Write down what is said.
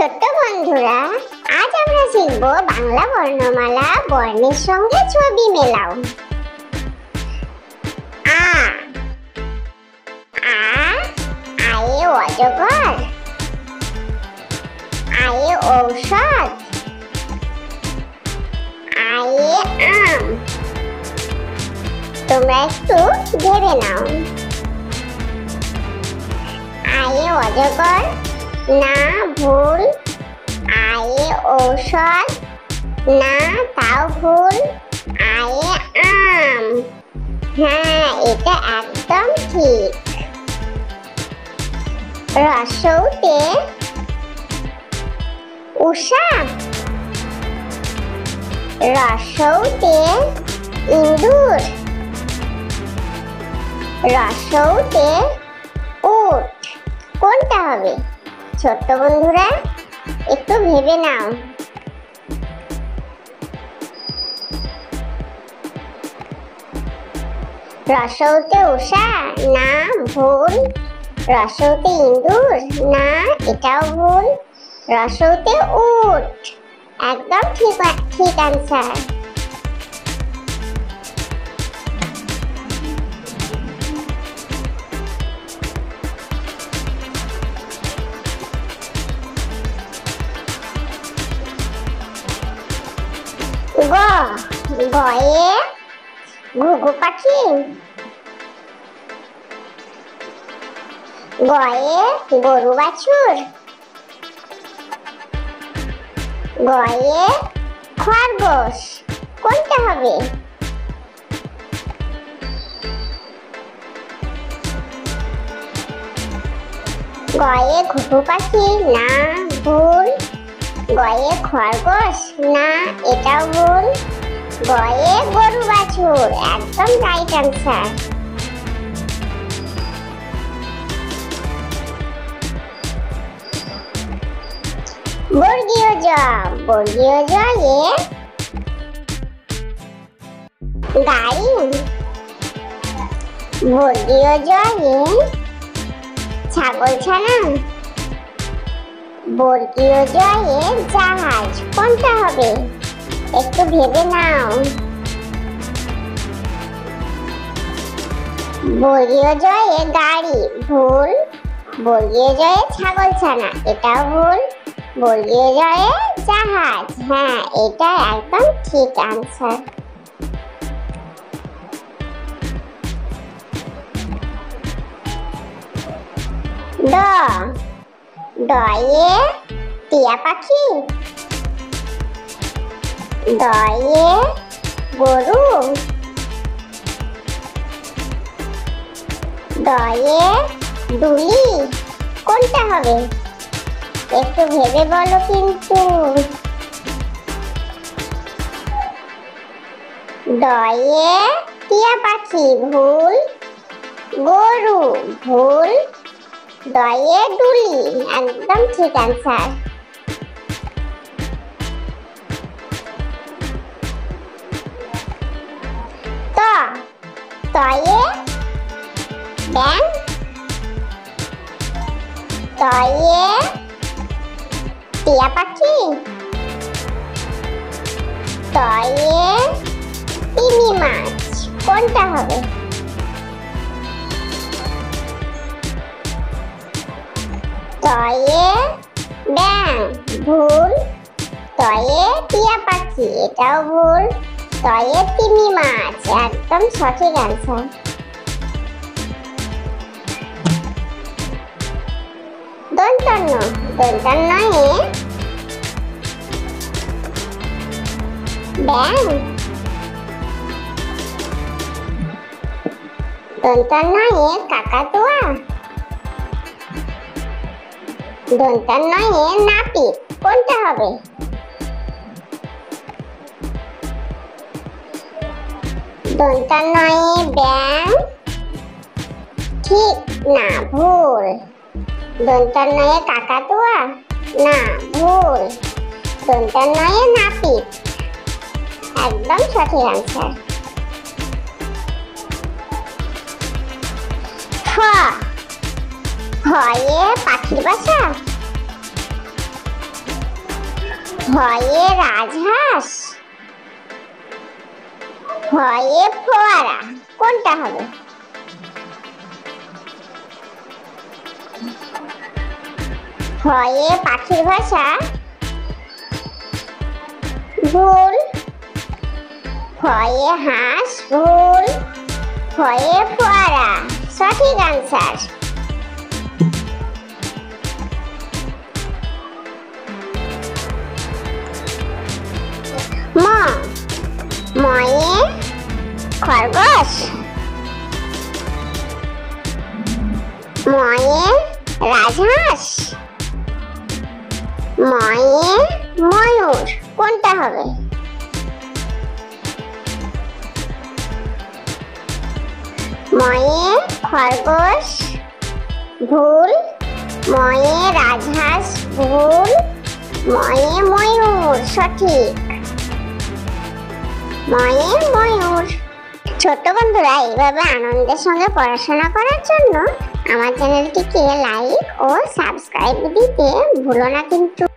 ছোট্ট বন্ধুরা, আজ আমরা শিখব বাংলা বর্ণমালা বর্ণের সঙ্গে ছবি মেলাও। আ আ আয়ে অজগর, আয়ে ঔষধ, আয়ে আম। তোমরা একটু ভেবে নাও। আয়ে অজগর, না ভুল। আয়ে ঔষধ, না তাও ভুল। আয়ে আম, হ্যাঁ এটা একদম ঠিক। রসৌতে উষা, রসৌতে ইঁদুর, রসৌতে উট। কোনটা হবে ছোট্ট বন্ধুরা? একটু ভেবে নাও। রসৌতে উষা, না ভুল। রসৌতে ইঁদুর, না এটাও ভুল। রসৌতে উট, একদম ঠিক আনসার। গয়ে ঘুঘু পাখি, গয়ে গরু বাছুর, গয়ে খরগোশ। কোনটা হবে? গয়ে ঘুঘু পাখি, না ভুল। গয়ে খরগোশ, না এটাও ভুল। গয়ে গরু বাছুর, একদম রাইট আনসার। বর্গীয় জ, বর্গীয় জ এ গাড়ি। বর্গীয় জ এ ছাগলছানা। বর্গীয় জ এ জাহাজ। কোনটা হবে? একটু ভেবে নাও। বর্গীয় জ এ গাড়ি, ভুল। বর্গীয় জ এ ছাগলছানা, এটাও ভুল। বর্গীয় জ এ জাহাজ, হ্যাঁ এটা একদম ঠিক আনসার। ড, ড এ টিয়া পাখি। ড এ গরু। ড এ ডুলি। কোনটা হবে? একটু ভেবে বলো কিন্তু। ড এ টিয়া পাখি, ভুল। গরু, ভুল। ড এ ডুলি, একদম ঠিক আনসার। ত, ত এ ব্যাং। ত এ টিয়া পাখি। ত এ তিমি মাছ। কোনটা হবে? ত এ ব্যাং, ভুল। ত এ টিয়া পাখি, এটাও ভুল। ত এ তিমি মাছ, একদম সঠিক আনসার। দন্তন্য, দন্তন্য এ ব্যাং। দন্তন্য এ কাকাতুয়া। দন্তন্য এ নাপিত। কোনটা হবে? দন্তন্য এ ব্যাং, ঠিক না ভুল। দন্তন্য এ কাকাতুয়া, না ভুল। দন্তন্য এ নাপিত, একদম সঠিক আনসার। হ, হ এ পাখির বাসা। ভয়ে রাজহাঁস, ভয়ে ফোয়ারা, কোনটা হবে? ভয়ে পাখির ভাষা, ভুল। ভয়ে হাঁস, ভুল। ভয়ে ফোয়ারা, সঠিক আনসার। ম, ময়ে খরগোশ, ময়ে রাজহাঁস, ময়ে ময়ূর, কোনটা হবে? ময়ে খরগোশ, ভুল। ময়ে রাজহাঁস, ভুল। ময়ে ময়ূর, সঠিক। ময়ে ময়ূর। ছোট্ট বন্ধুরা, এইভাবে আনন্দের সঙ্গে পড়াশোনা করার জন্য আমার চ্যানেলটিকে লাইক ও সাবস্ক্রাইব দিতে ভুলো না কিন্তু।